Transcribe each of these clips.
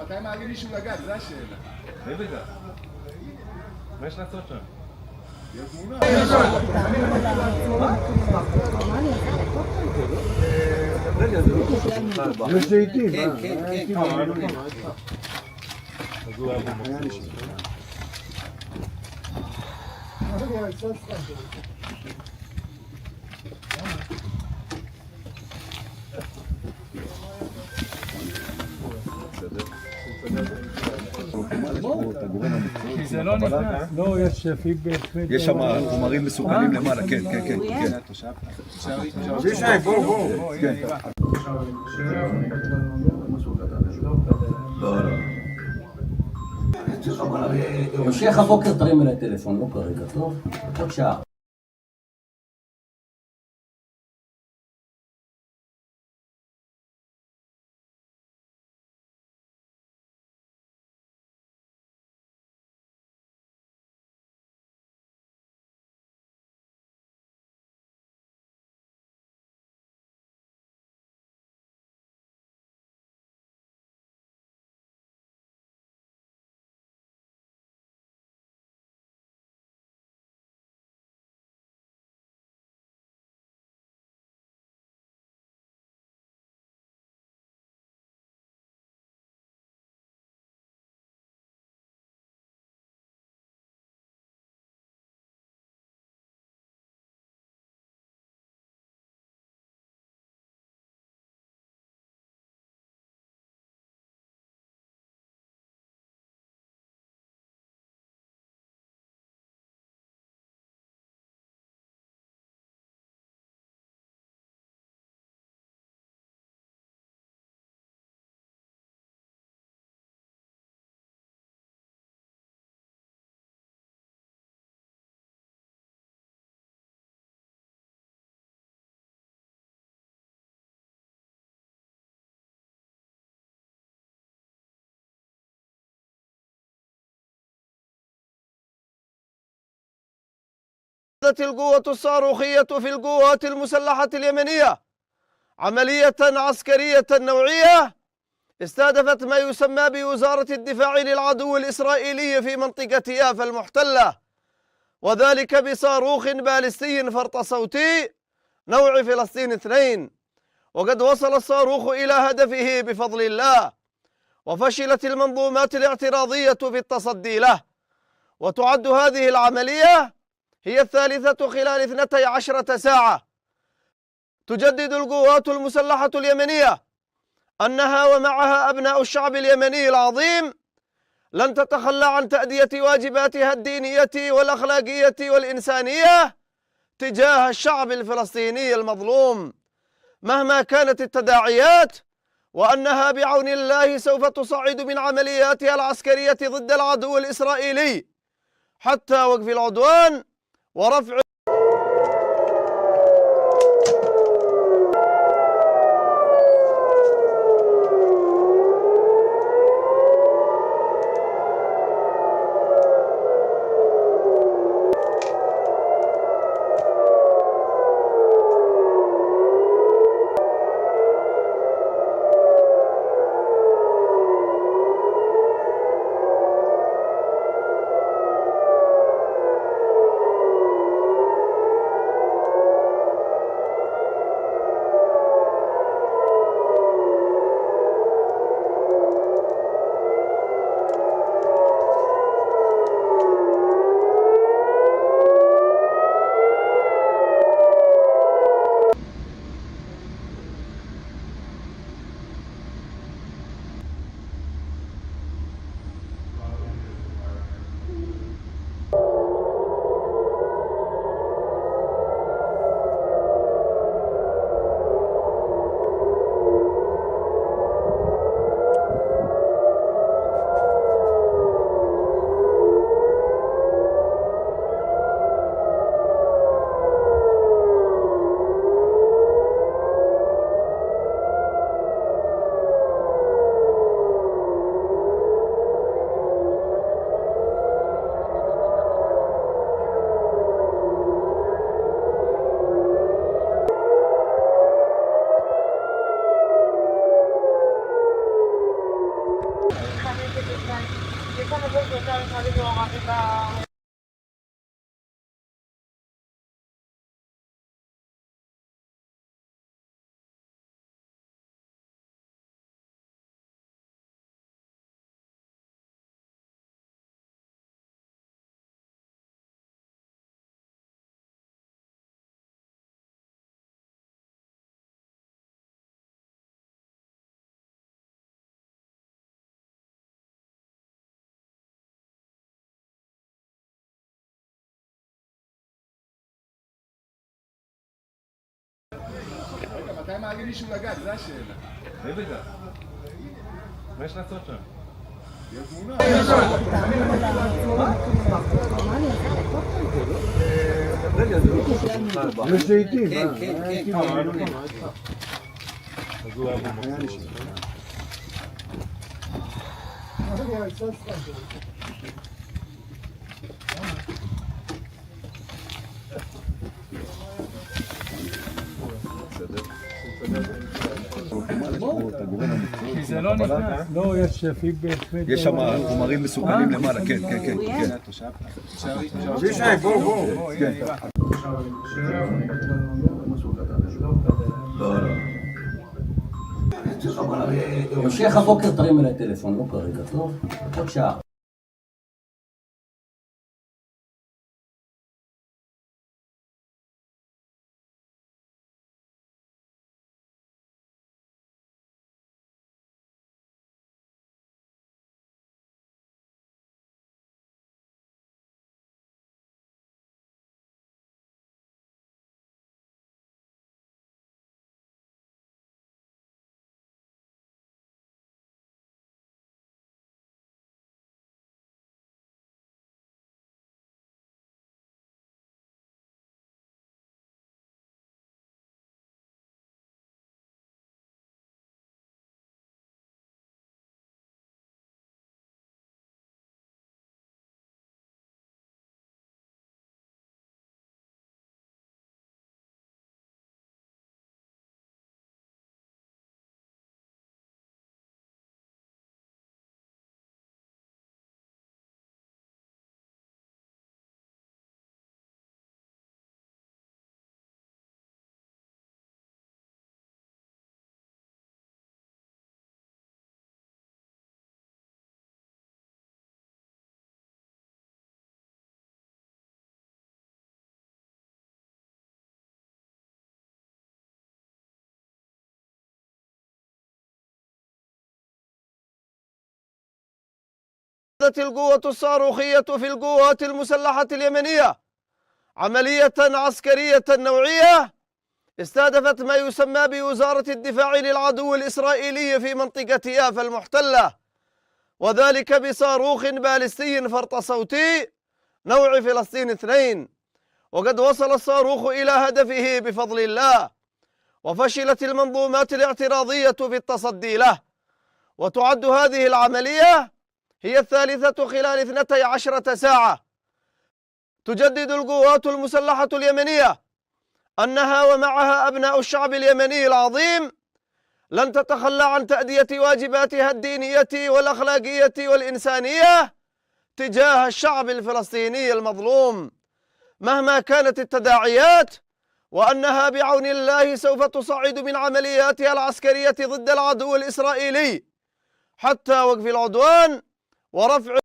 מתי מעלים מישהו לגג? זו השאלה. מי בגלל? מה יש לעשות שם? יש תמונה. יש לעיתים. כן. אז הוא היה במקום. זה לא נכנס. לא, יש פידבק. יש שם חומרים מסוכנים למעלה, כן. בואו. המשך הבוקר תרים אליי טלפון, לא כרגע, טוב? עוד שעה. القوة الصاروخية في القوات المسلحة اليمنية عملية عسكرية نوعية استهدفت ما يسمى بوزارة الدفاع للعدو الإسرائيلي في منطقة يافا المحتلة، وذلك بصاروخ باليستي فرط صوتي نوع فلسطين 2. وقد وصل الصاروخ إلى هدفه بفضل الله، وفشلت المنظومات الاعتراضية في التصدي له. وتعد هذه العملية هي الثالثة خلال 12 ساعة. تجدد القوات المسلحة اليمنية أنها ومعها أبناء الشعب اليمني العظيم لن تتخلى عن تأدية واجباتها الدينية والأخلاقية والإنسانية تجاه الشعب الفلسطيني المظلوم مهما كانت التداعيات، وأنها بعون الله سوف تصعد من عملياتها العسكرية ضد العدو الإسرائيلي حتى وقف العدوان ورفع מתי מעלים מישהו לגג? זו השאלה. בטח. מה יש לעשות שם? יש לעיתים. כי זה לא נכנס. לא, יש פידבק. יש שם חומרים מסוכנים למעלה, כן, כן, כן. בואו. המשך הבוקר תרים אליי טלפון, לא כרגע, טוב? עוד שעה. القوة الصاروخية في القوات المسلحة اليمنية عملية عسكرية نوعية استهدفت ما يسمى بوزارة الدفاع للعدو الإسرائيلي في منطقة يافا المحتلة، وذلك بصاروخ باليستي فرط صوتي نوع فلسطين 2. وقد وصل الصاروخ إلى هدفه بفضل الله، وفشلت المنظومات الاعتراضية في التصدي له. وتعد هذه العملية هي الثالثة خلال 12 ساعة. تجدد القوات المسلحة اليمنية أنها ومعها أبناء الشعب اليمني العظيم لن تتخلى عن تأدية واجباتها الدينية والأخلاقية والإنسانية تجاه الشعب الفلسطيني المظلوم مهما كانت التداعيات، وأنها بعون الله سوف تصعد من عملياتها العسكرية ضد العدو الإسرائيلي حتى وقف العدوان ورفع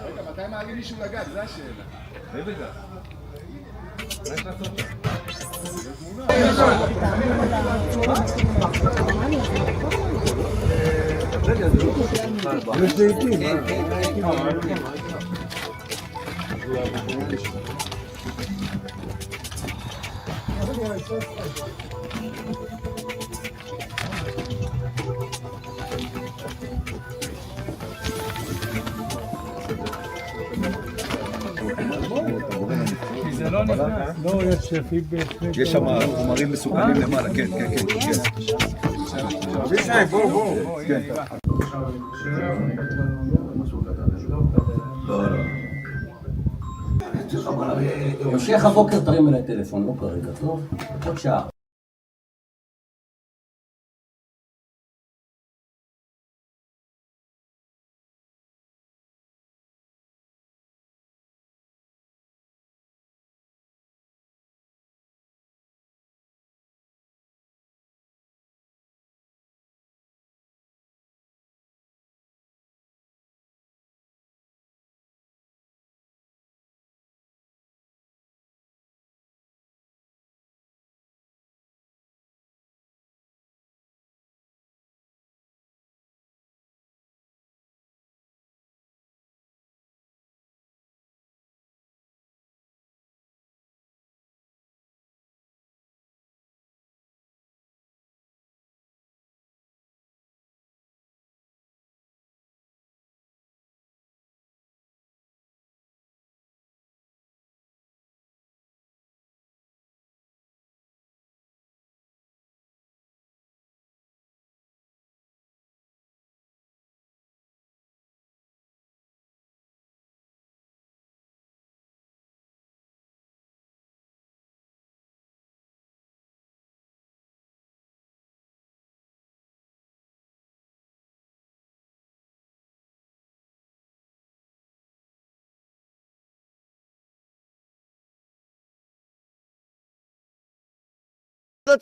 רגע, מתי מעלים מישהו לגג? זו השאלה. בטח. מה יש לעשות שם? יש לעיתים. זה לא נכנס. לא, יש פידבק. יש שם חומרים מסוכנים למעלה, כן, כן, כן. בוא, כן. המשך הבוקר תרים אליי טלפון, לא כרגע, טוב? עוד שעה.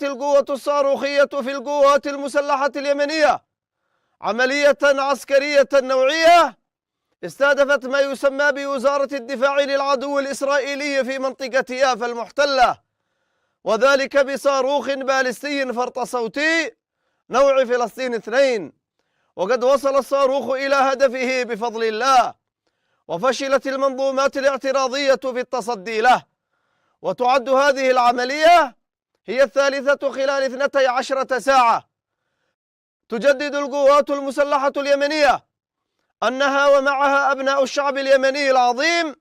القوة الصاروخية في القوات المسلحة اليمنية عملية عسكرية نوعية استهدفت ما يسمى بوزارة الدفاع للعدو الإسرائيلي في منطقة يافا المحتلة، وذلك بصاروخ باليستي فرط صوتي نوع فلسطين 2. وقد وصل الصاروخ إلى هدفه بفضل الله، وفشلت المنظومات الاعتراضية في التصدي له. وتعد هذه العملية هي الثالثة خلال 12 ساعة. تجدد القوات المسلحة اليمنية أنها ومعها أبناء الشعب اليمني العظيم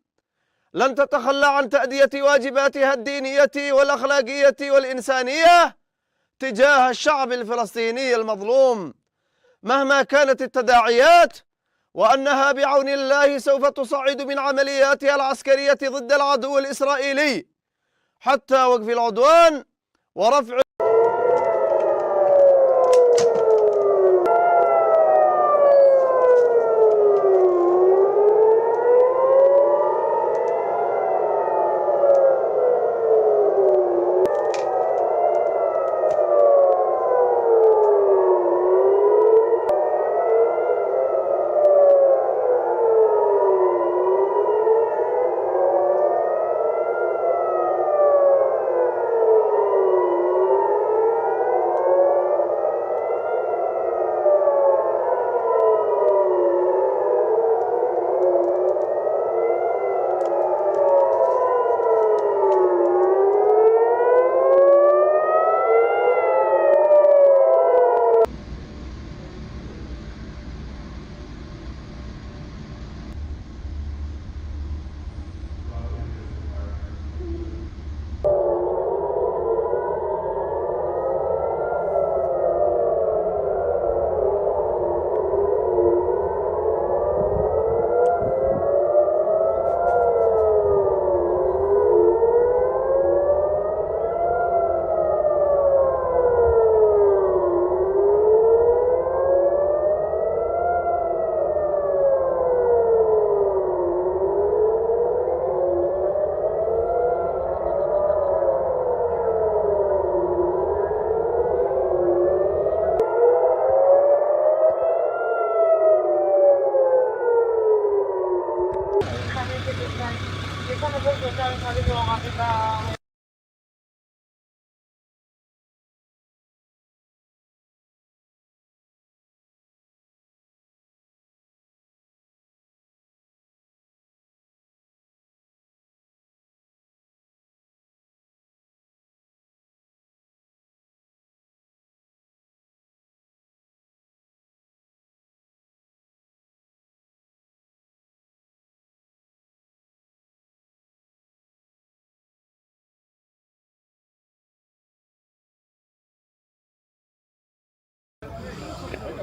لن تتخلى عن تأدية واجباتها الدينية والأخلاقية والإنسانية تجاه الشعب الفلسطيني المظلوم مهما كانت التداعيات، وأنها بعون الله سوف تصعد من عملياتها العسكرية ضد العدو الإسرائيلي حتى وقف العدوان ورفع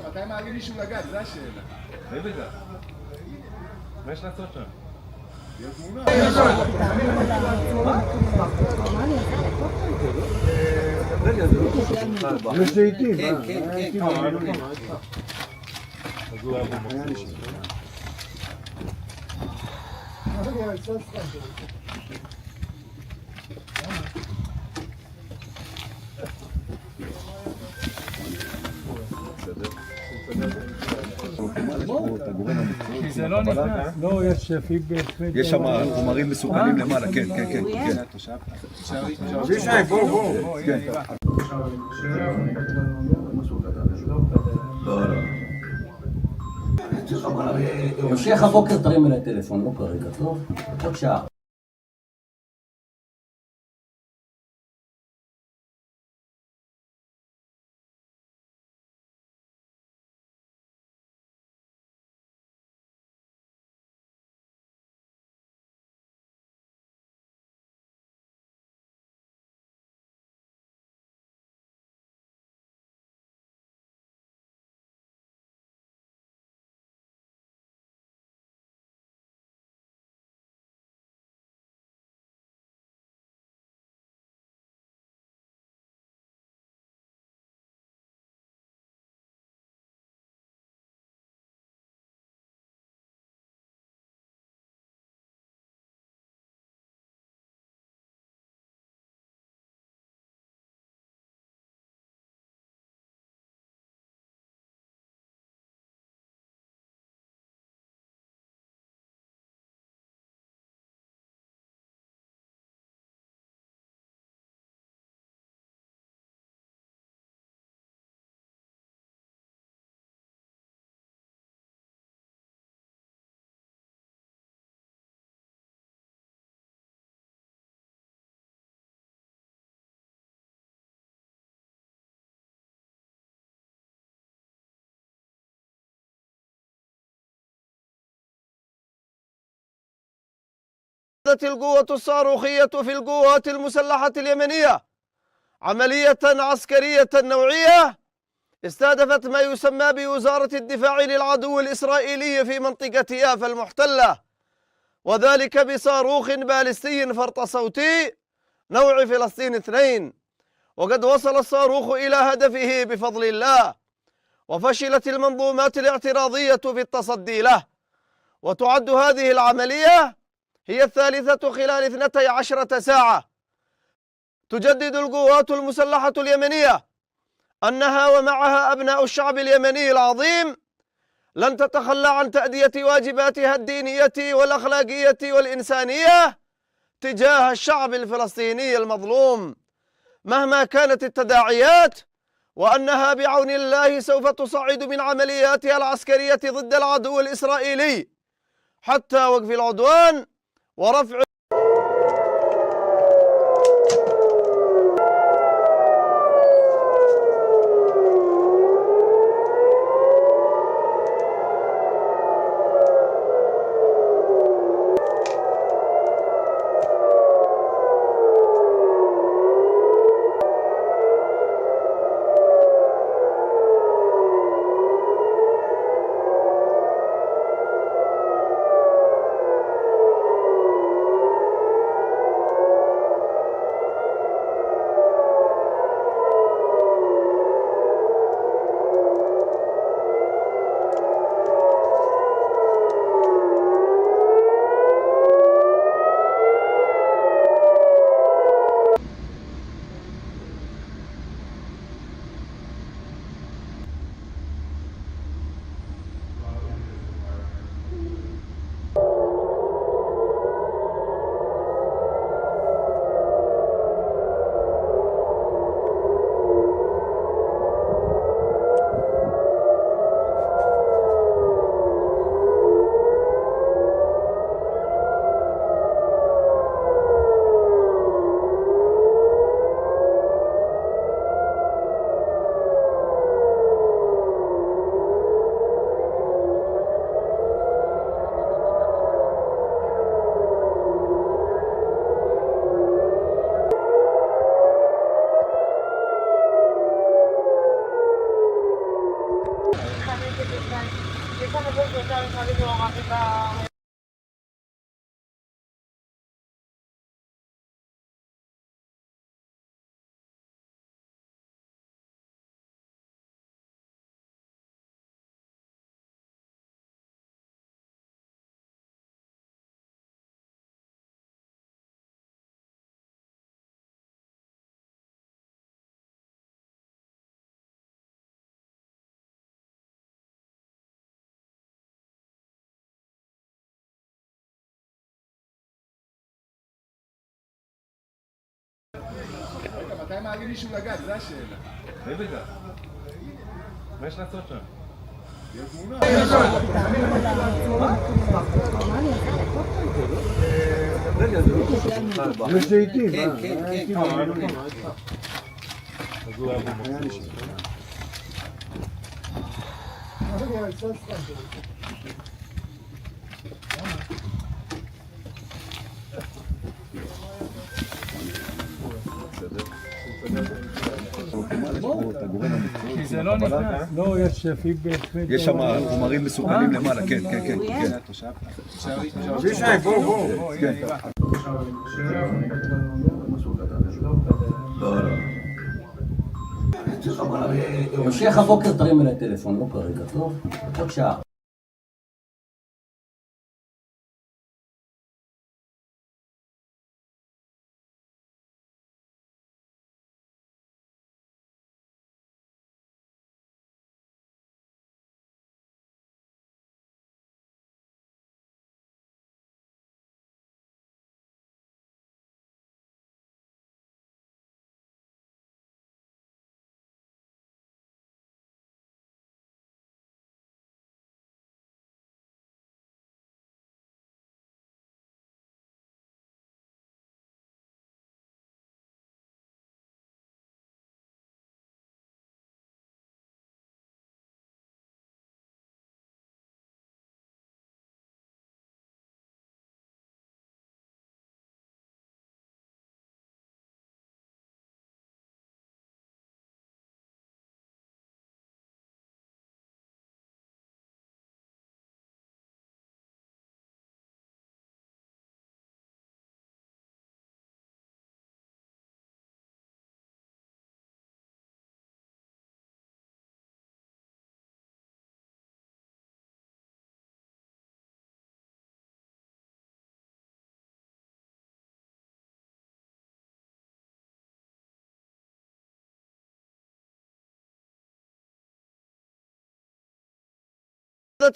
מתי מעלים מישהו לגג? זו השאלה. בטח. מה יש לעשות שם? תהיה תמונה. יש לעיתים. כן. זה לא נכנס. לא, יש פידבק. יש שם חומרים מסוכנים למעלה, כן. אבישי, בוא. המשך הבוקר תרים אליי טלפון, לא כרגע, טוב? עוד שעה. القوة الصاروخية في القوات المسلحة اليمنية عملية عسكرية نوعية استهدفت ما يسمى بوزارة الدفاع للعدو الإسرائيلي في منطقة يافا المحتلة، وذلك بصاروخ باليستي فرط صوتي نوع فلسطين 2. وقد وصل الصاروخ إلى هدفه بفضل الله، وفشلت المنظومات الاعتراضية في التصدي له. وتعد هذه العملية هي الثالثة خلال 12 ساعة. تجدد القوات المسلحة اليمنية أنها ومعها أبناء الشعب اليمني العظيم لن تتخلى عن تأدية واجباتها الدينية والأخلاقية والإنسانية تجاه الشعب الفلسطيني المظلوم مهما كانت التداعيات، وأنها بعون الله سوف تصعد من عملياتها العسكرية ضد العدو الإسرائيلي حتى وقف العدوان ورفع מתי מעלים מישהו לגג? זו השאלה. בטח. מה יש לעשות שם? יש לעיתים. כן. כי זה לא נכנס. לא, יש פידבק. יש שם חומרים מסוכנים למעלה, כן. בוא, כן. המשך הבוקר תרים אליי טלפון, לא כרגע, טוב? עוד שעה.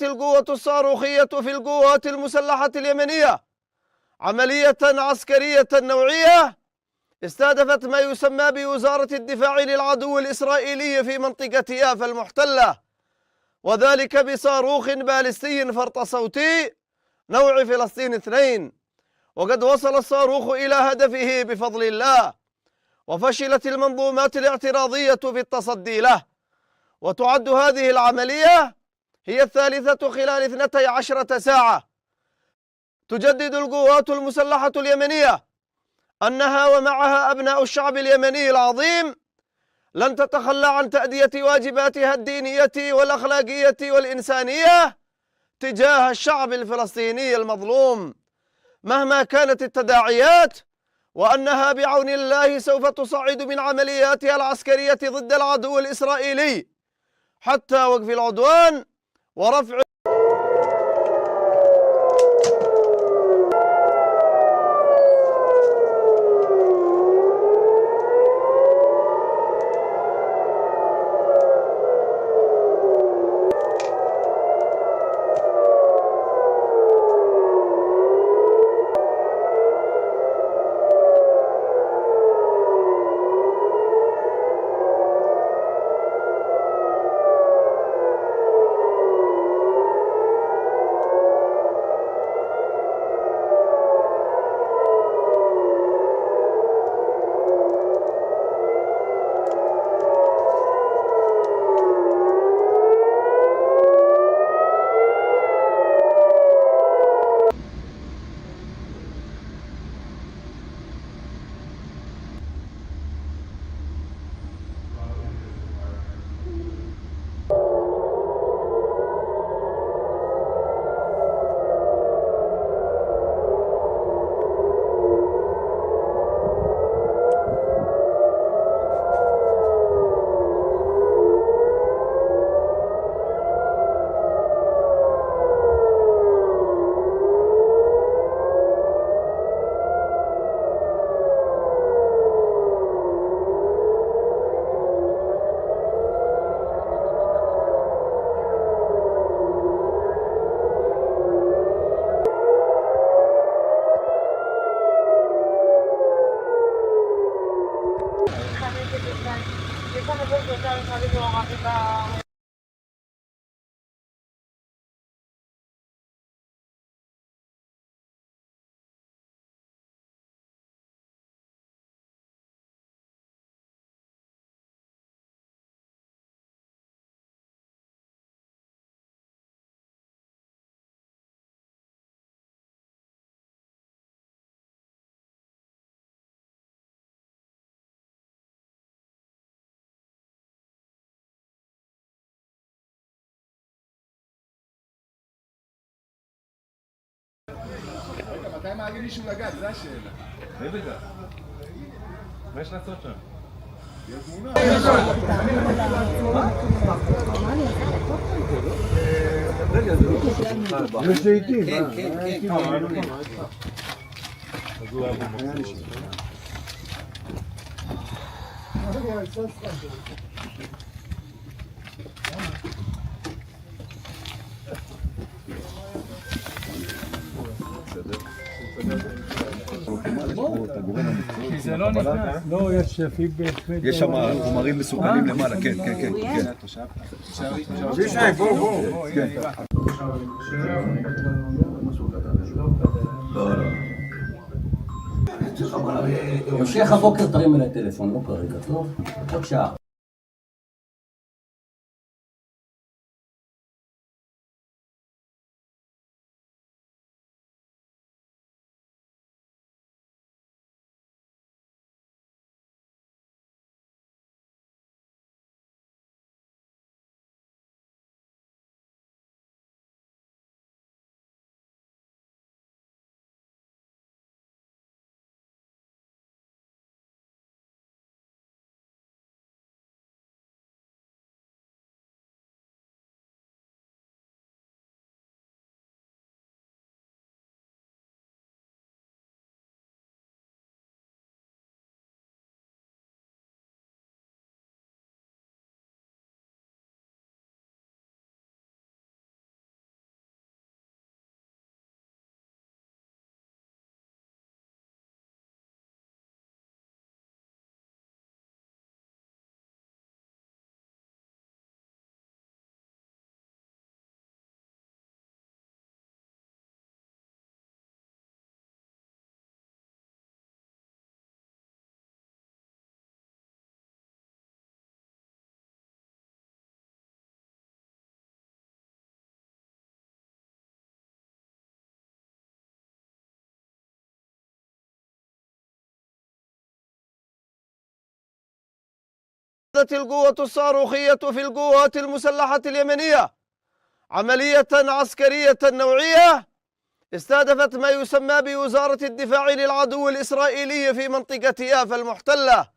القوة الصاروخية في القوات المسلحة اليمنية عملية عسكرية نوعية استهدفت ما يسمى بوزارة الدفاع للعدو الإسرائيلي في منطقة يافا المحتلة، وذلك بصاروخ باليستي فرط صوتي نوع فلسطين 2. وقد وصل الصاروخ إلى هدفه بفضل الله، وفشلت المنظومات الاعتراضية في التصدي له. وتعد هذه العملية هي الثالثة خلال 12 ساعة. تجدد القوات المسلحة اليمنية أنها ومعها أبناء الشعب اليمني العظيم لن تتخلى عن تأدية واجباتها الدينية والأخلاقية والإنسانية تجاه الشعب الفلسطيني المظلوم مهما كانت التداعيات، وأنها بعون الله سوف تصعد من عملياتها العسكرية ضد العدو الإسرائيلي حتى وقف العدوان ورفع מתי מעלים מישהו לגג? זו השאלה. בטח. מה יש לעשות שם? יש לעיתים. כן, כן, כן. כי זה לא נכנס. לא, יש פידבק. יש שם חומרים מסוכנים למעלה, כן, כן, כן. כן. המשך הבוקר תרים אליי טלפון, לא כרגע, טוב? עוד שעה. القوة الصاروخية في القوات المسلحة اليمنية عملية عسكرية نوعية استهدفت ما يسمى بوزارة الدفاع للعدو الإسرائيلي في منطقة يافا المحتلة،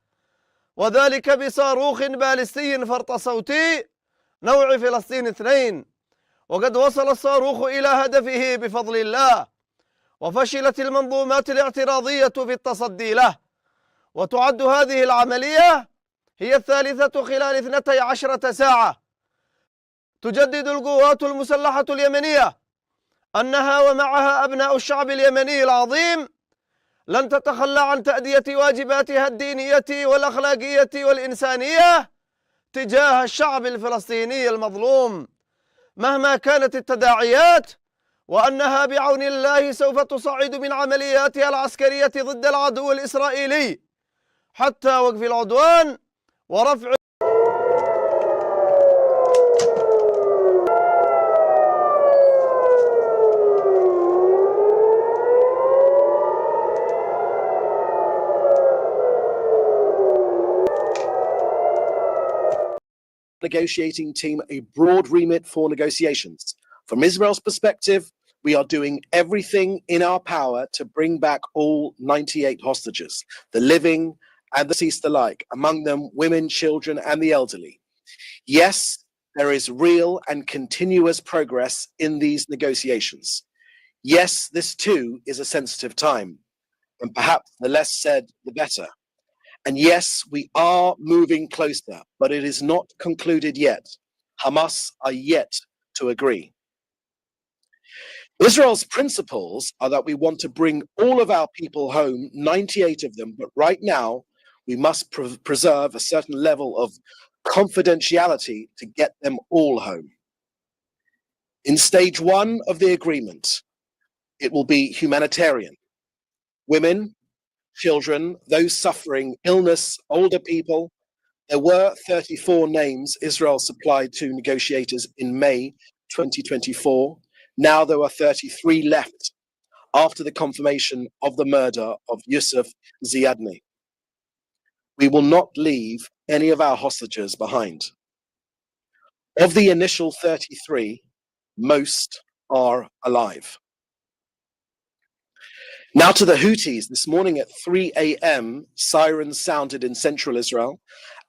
وذلك بصاروخ باليستي فرط صوتي نوع فلسطين 2. وقد وصل الصاروخ إلى هدفه بفضل الله، وفشلت المنظومات الاعتراضية في التصدي له. وتعد هذه العملية هي الثالثة خلال 12 ساعة. تجدد القوات المسلحة اليمنية أنها ومعها أبناء الشعب اليمني العظيم لن تتخلى عن تأدية واجباتها الدينية والأخلاقية والإنسانية تجاه الشعب الفلسطيني المظلوم مهما كانت التداعيات، وأنها بعون الله سوف تصعد من عملياتها العسكرية ضد العدو الإسرائيلي حتى وقف العدوان ورفع negotiating team a broad remit for negotiations. From Israel's perspective, we are doing everything in our power to bring back all 98 hostages, the living and the deceased alike, among them women, children, and the elderly. Yes, there is real and continuous progress in these negotiations. Yes, this too is a sensitive time, and perhaps the less said, the better. And yes, we are moving closer, but it is not concluded yet. Hamas are yet to agree. Israel's principles are that we want to bring all of our people home, 98 of them, but right now we must preserve a certain level of confidentiality to get them all home. In stage 1 of the agreement, it will be humanitarian. Women, children, those suffering illness, older people. There were 34 names Israel supplied to negotiators in May 2024. Now there are 33 left after the confirmation of the murder of Yusuf Ziadni. We will not leave any of our hostages behind. Of the initial 33, most are alive. Now to the Houthis. This morning at 3 a.m., sirens sounded in central Israel.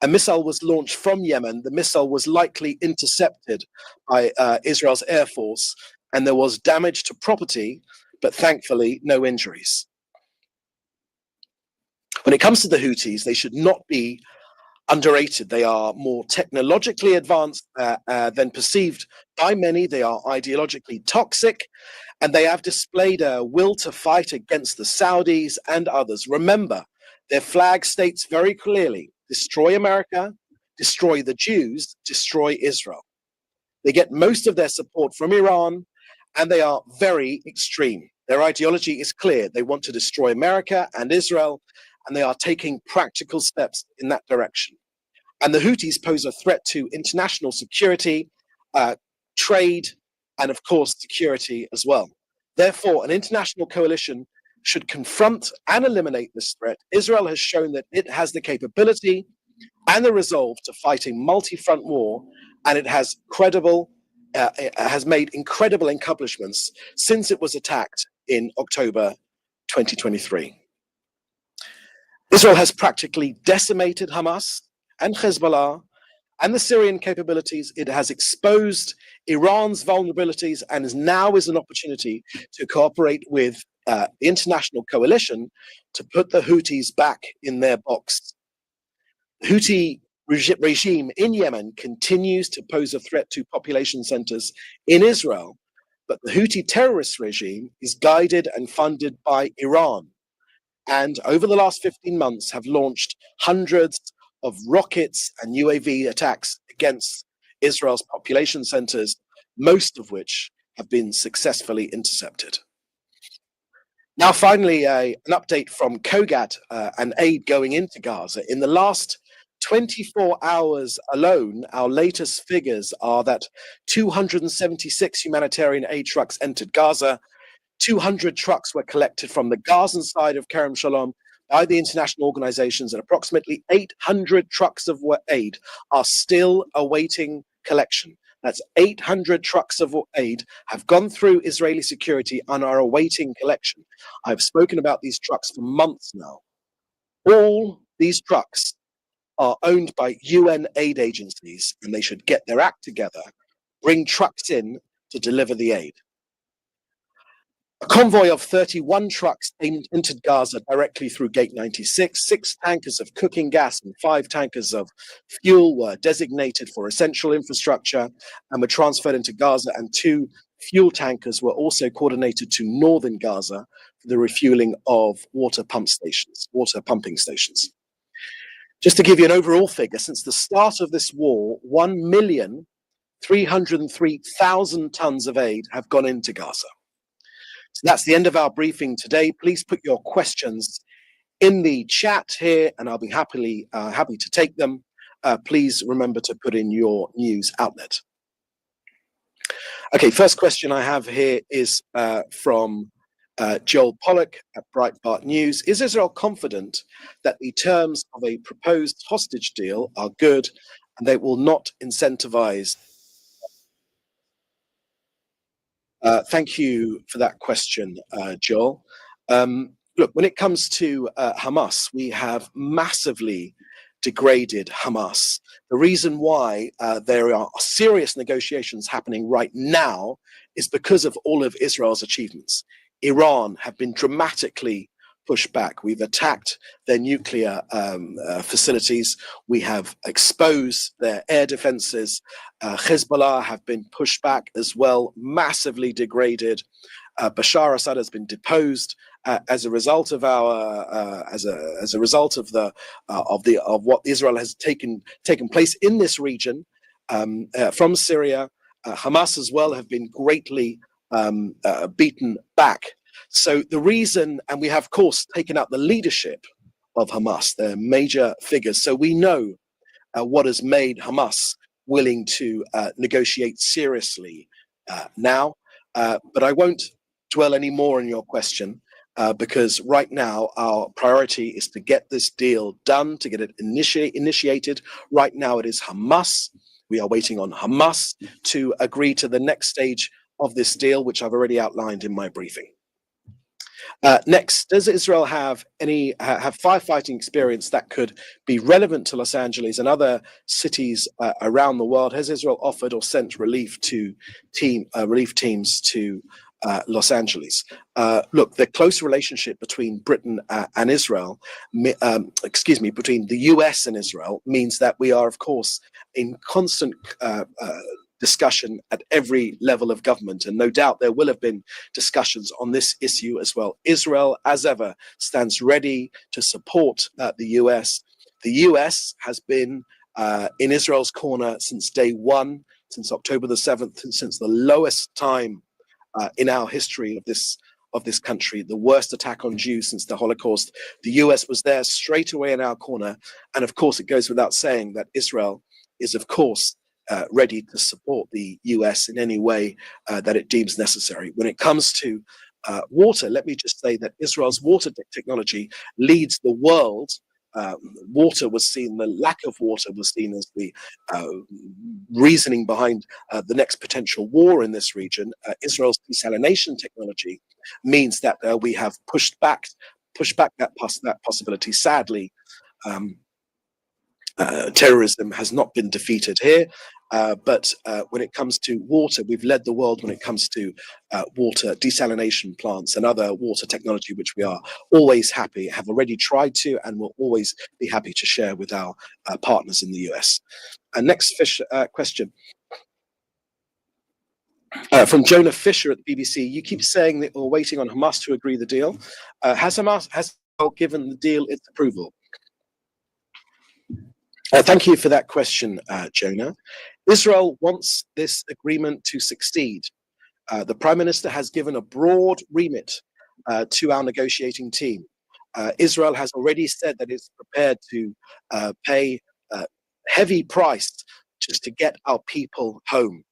A missile was launched from Yemen. The missile was likely intercepted by Israel's Air Force, and there was damage to property, but thankfully no injuries. When it comes to the Houthis, they should not be underrated. They are more technologically advanced than perceived by many. They are ideologically toxic, and they have displayed a will to fight against the Saudis and others. Remember, their flag states very clearly, destroy America, destroy the Jews, destroy Israel. They get most of their support from Iran, and they are very extreme. Their ideology is clear. They want to destroy America and Israel, and they are taking practical steps in that direction. And the Houthis pose a threat to international security, trade, and of course, security as well. Therefore, an international coalition should confront and eliminate this threat. Israel has shown that it has the capability and the resolve to fight a multi-front war, and it has made incredible accomplishments since it was attacked in October 2023. Israel has practically decimated Hamas and Hezbollah and the Syrian capabilities. It has exposed Iran's vulnerabilities and is an opportunity to cooperate with the international coalition to put the Houthis back in their box. The Houthi regime in Yemen continues to pose a threat to population centers in Israel, but the Houthi terrorist regime is guided and funded by Iran, and over the last 15 months have launched hundreds of rockets and UAV attacks against Israel's population centers, most of which have been successfully intercepted. Now, finally, an update from Kogat and aid going into Gaza. In the last 24 hours alone, our latest figures are that 276 humanitarian aid trucks entered Gaza. 200 trucks were collected from the Gazan side of Kerem Shalom by the international organizations, and approximately 800 trucks of aid are still awaiting collection. That's 800 trucks of aid have gone through Israeli security and are awaiting collection. I've spoken about these trucks for months now. All these trucks are owned by UN aid agencies, and they should get their act together, bring trucks in to deliver the aid. A convoy of 31 trucks entered Gaza directly through Gate 96. 6 tankers of cooking gas and 5 tankers of fuel were designated for essential infrastructure and were transferred into Gaza, and 2 fuel tankers were also coordinated to northern Gaza for the refueling of water pumping stations. Just to give you an overall figure, since the start of this war, 1,303,000 tons of aid have gone into Gaza. So that's the end of our briefing today. Please put your questions in the chat here, and I'll be happy to take them. Please remember to put in your news outlet. Okay, first question I have here is from Joel Pollack at Breitbart News. Is Israel confident that the terms of a proposed hostage deal are good and they will not incentivize? Thank you for that question, Joel. Look, when it comes to Hamas, we have massively degraded Hamas. The reason why there are serious negotiations happening right now is because of all of Israel's achievements. Iran have been dramatically pushed back. We've attacked their nuclear facilities. We have exposed their air defenses. Hezbollah have been pushed back as well, massively degraded. Bashar Assad has been deposed as a result of our as a result of what Israel has taken place in this region from Syria. Hamas as well have been greatly beaten back. So the reason, and we have of course taken out the leadership of Hamas, their major figures. So we know what has made Hamas willing to negotiate seriously now. But I won't dwell any more on your question because right now our priority is to get this deal done, to get it initiated. Right now it is Hamas. We are waiting on Hamas to agree to the next stage of this deal, which I've already outlined in my briefing. Next, does Israel have firefighting experience that could be relevant to Los Angeles and other cities around the world? Has Israel offered or sent relief teams to Los Angeles? Look, the close relationship between Britain and Israel, between the US and Israel, means that we are, of course, in constant discussion at every level of government, and no doubt there will have been discussions on this issue as well. Israel, as ever, stands ready to support the US. The US has been in Israel's corner since day one, since October the 7th, since the lowest time in our history of this country, the worst attack on Jews since the Holocaust. The US was there straight away in our corner, and of course it goes without saying that Israel is, of course, ready to support the US in any way that it deems necessary. When it comes to water, let me just say that Israel's water technology leads the world. The lack of water was seen as the reasoning behind the next potential war in this region. Israel's desalination technology means that we have pushed back that possibility. Sadly, terrorism has not been defeated here, but when it comes to water, we've led the world when it comes to water desalination plants and other water technology, which we are always have already tried to, and will always be happy to share with our partners in the US. Next question. From Jonah Fisher at the BBC, you keep saying that we're waiting on Hamas to agree the deal. Has Israel given the deal its approval? Thank you for that question, Jonah. Israel wants this agreement to succeed. The Prime Minister has given a broad remit to our negotiating team. Israel has already said that it's prepared to pay a heavy price just to get our people home.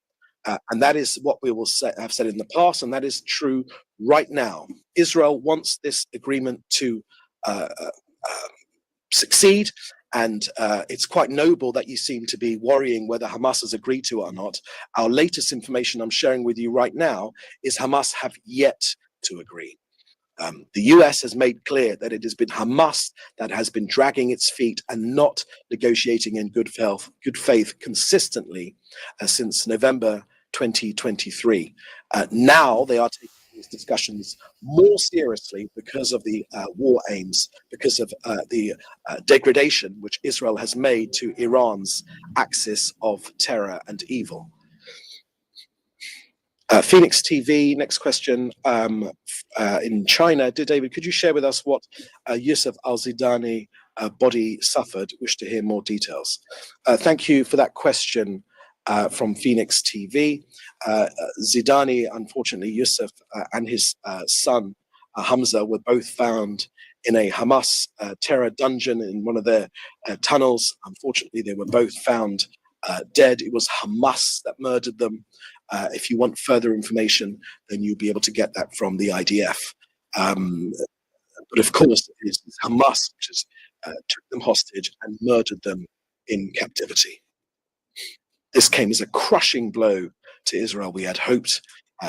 And that is what we will have said in the past, and that is true right now. Israel wants this agreement to succeed. And it's quite noble that you seem to be worrying whether Hamas has agreed to it or not. Our latest information I'm sharing with you right now is Hamas have yet to agree. The US has made clear that it has been Hamas that has been dragging its feet and not negotiating in good faith consistently since November 2023. Now they are taking these discussions more seriously because of the war aims, because of the degradation which Israel has made to Iran's axis of terror and evil. Phoenix TV, next question. In China, dear David, could you share with us what Yusuf al-Zidani body suffered? Wish to hear more details. Thank you for that question from Phoenix TV. Zidani, unfortunately, Yusuf and his son Hamza were both found in a Hamas terror dungeon in one of their tunnels. Unfortunately, they were both found dead. It was Hamas that murdered them. If you want further information, then you'll be able to get that from the IDF. But of course, it is Hamas which has took them hostage and murdered them in captivity. This came as a crushing blow to Israel. We had hoped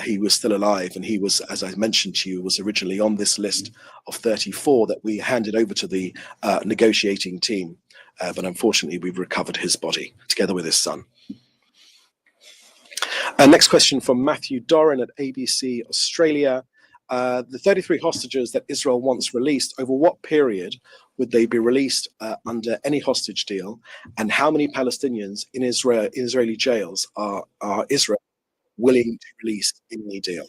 he was still alive, and he was, as I mentioned to you, was originally on this list of 34 that we handed over to the negotiating team. But unfortunately, we've recovered his body together with his son. Next question from Matthew Doran at ABC Australia. The 33 hostages that Israel wants released, over what period would they be released under any hostage deal? And how many Palestinians in Israeli jails are Israel willing to release in any deal?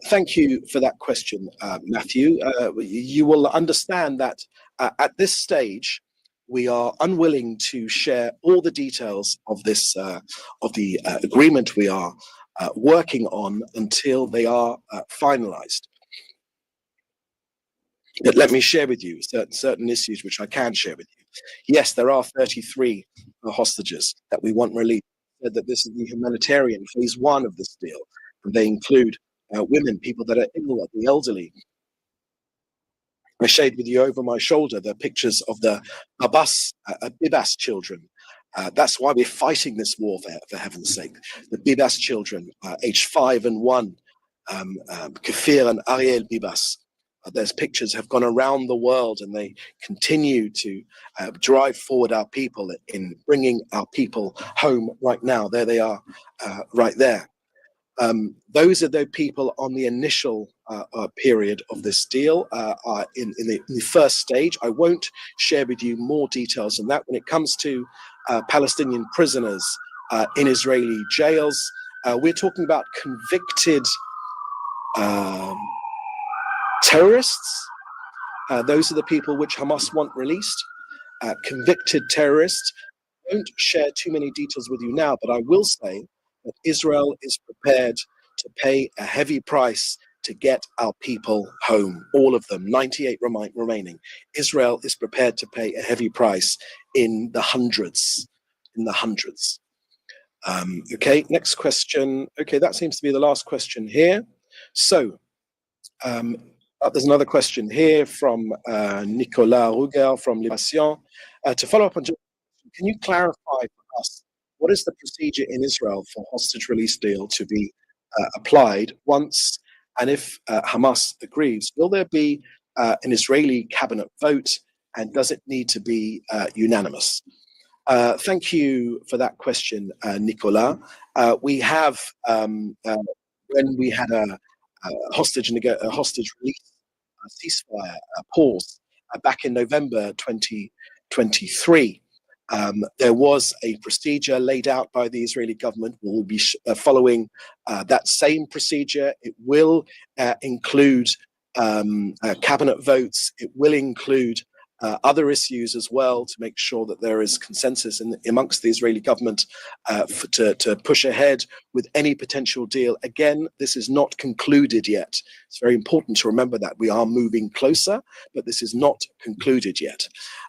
Thank you for that question, Matthew. You will understand that at this stage, we are unwilling to share all the details of this of the agreement we are working on until they are finalized. But let me share with you certain issues which I can share with you. Yes, there are 33 hostages that we want released. That this is the humanitarian phase one of this deal. And they include women, people that are ill, the elderly. I shared with you over my shoulder the pictures of the Bibas children. That's why we're fighting this war, for heaven's sake. The Bibas children, aged 5 and 1, Kafir and Ariel Bibas. Those pictures have gone around the world, and they continue to drive forward our people in bringing our people home right now. There they are, right there. Those are the people on the initial period of this deal are in the first stage. I won't share with you more details on that. When it comes to Palestinian prisoners in Israeli jails, we're talking about convicted terrorists. Those are the people which Hamas want released. Convicted terrorists. I won't share too many details with you now, but I will say that Israel is prepared to pay a heavy price to get our people home, all of them, 98 remaining. Israel is prepared to pay a heavy price in the hundreds, Okay, next question. Okay, that seems to be the last question here. So, there's another question here from Nicolas Ruger from Libération. To follow up on, can you clarify for us, what is the procedure in Israel for hostage release deal to be applied once, and if Hamas agrees, will there be an Israeli cabinet vote, and does it need to be unanimous? Thank you for that question, Nicolas. We have, when we had a hostage release ceasefire pause back in November 2023, there was a procedure laid out by the Israeli government. We will be following that same procedure. It will include cabinet votes. It will include other issues as well, to make sure that there is consensus amongst the Israeli government to push ahead with any potential deal. Again, this is not concluded yet. It's very important to remember that we are moving closer, but this is not concluded yet.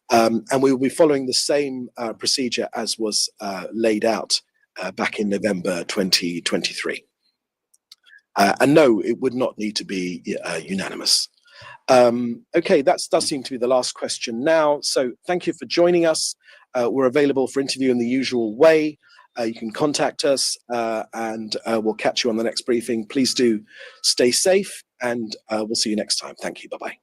And we will be following the same procedure as was laid out back in November 2023. And no, it would not need to be unanimous. Okay, that does seem to be the last question now. So thank you for joining us. We're available for interview in the usual way. You can contact us and we'll catch you on the next briefing. Please do stay safe, and we'll see you next time. Thank you. Bye-bye.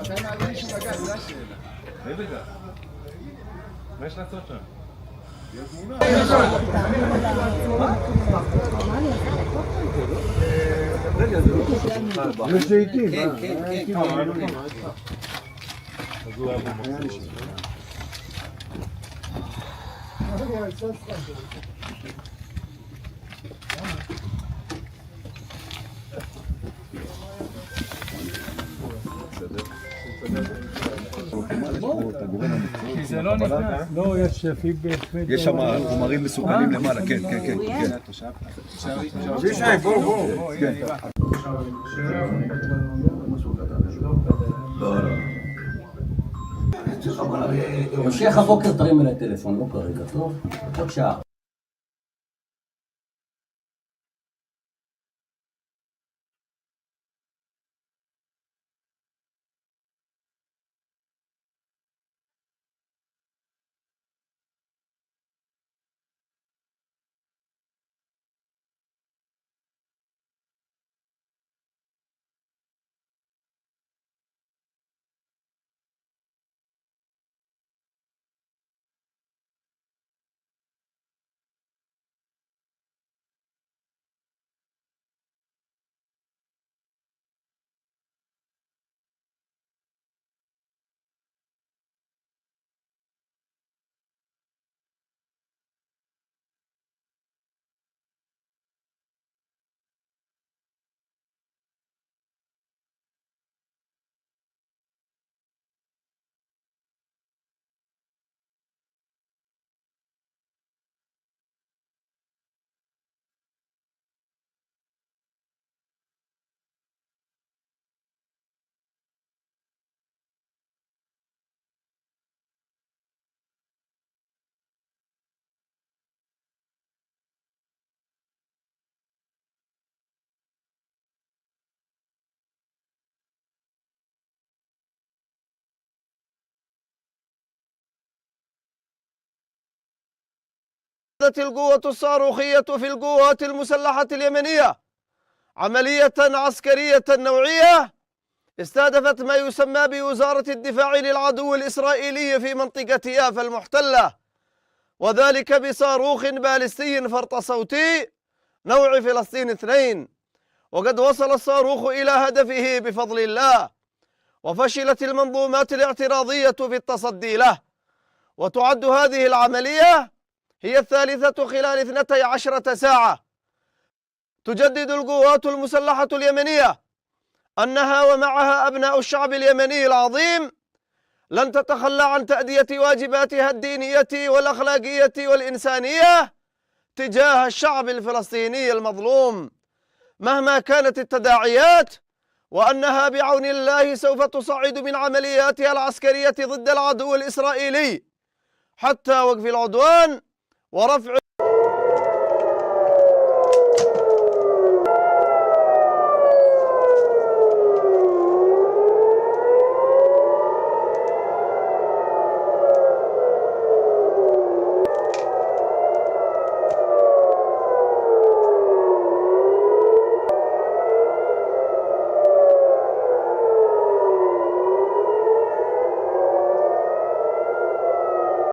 מתי מעלים מישהו לגג? זו השאלה. זה בטח. מה יש לעשות שם? יש לעיתים. כי זה לא נכנס. לא, יש פידבק. יש שם חומרים מסוכנים למעלה, כן, כן, כן. כן. המשך הבוקר תרים אליי טלפון, לא כרגע, טוב? עוד שעה. القوة الصاروخية في القوات المسلحة اليمنية عملية عسكرية نوعية استهدفت ما يسمى بوزارة الدفاع للعدو الإسرائيلي في منطقة يافا المحتلة، وذلك بصاروخ باليستي فرط صوتي نوع فلسطين 2. وقد وصل الصاروخ إلى هدفه بفضل الله، وفشلت المنظومات الاعتراضية في التصدي له. وتعد هذه العملية هي الثالثة خلال 12 ساعة. تجدد القوات المسلحة اليمنية أنها ومعها أبناء الشعب اليمني العظيم لن تتخلى عن تأدية واجباتها الدينية والأخلاقية والإنسانية تجاه الشعب الفلسطيني المظلوم مهما كانت التداعيات، وأنها بعون الله سوف تصعد من عملياتها العسكرية ضد العدو الإسرائيلي حتى وقف العدوان ورفع